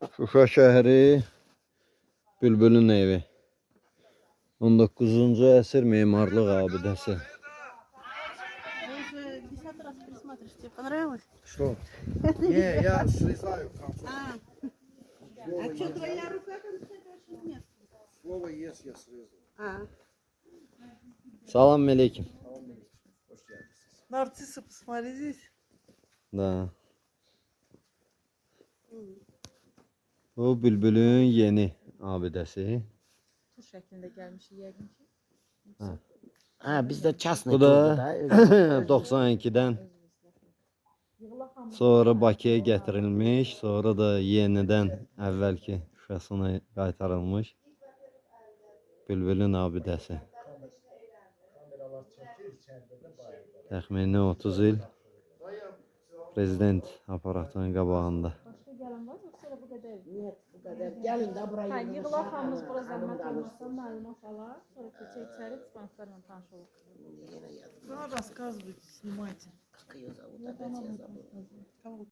Şuşa şəhəri Bülbülün evi. 19-cu əsr memarlıq abidəsi. Десятый раз пересмотришь, тебе понравилось? Что? Не, я срезаю там. А что, твоя рука там стоит? Нет. Слово есть, я срезаю. Salam aleyküm. Hoş geldiniz. Нарциссы, посмотри здесь. Da. Bu Bülbülün yeni abidəsi. Tur şəklində gəlmişik yəqin ki. Ha bizdə частный Bu da 92-dən sonra Bakıya gətirilmiş, sonra da yenidən əvvəlki Şuşasına qaytarılmış Bülbülün abidəsi. Təxmini 30 il prezident aparatının qabağında. Başqa gələn var, yoxsa elə bu qədər? Нет, bu qədər. Gəlin də buraya. Hə, yığılaq hamımız bura zəhmət olmasa məlumat alaq, sonra keçək içəri banklarla tanış olaq. Ну, рассказывайте, снимайте. Как ее зовут? Опять я забыла.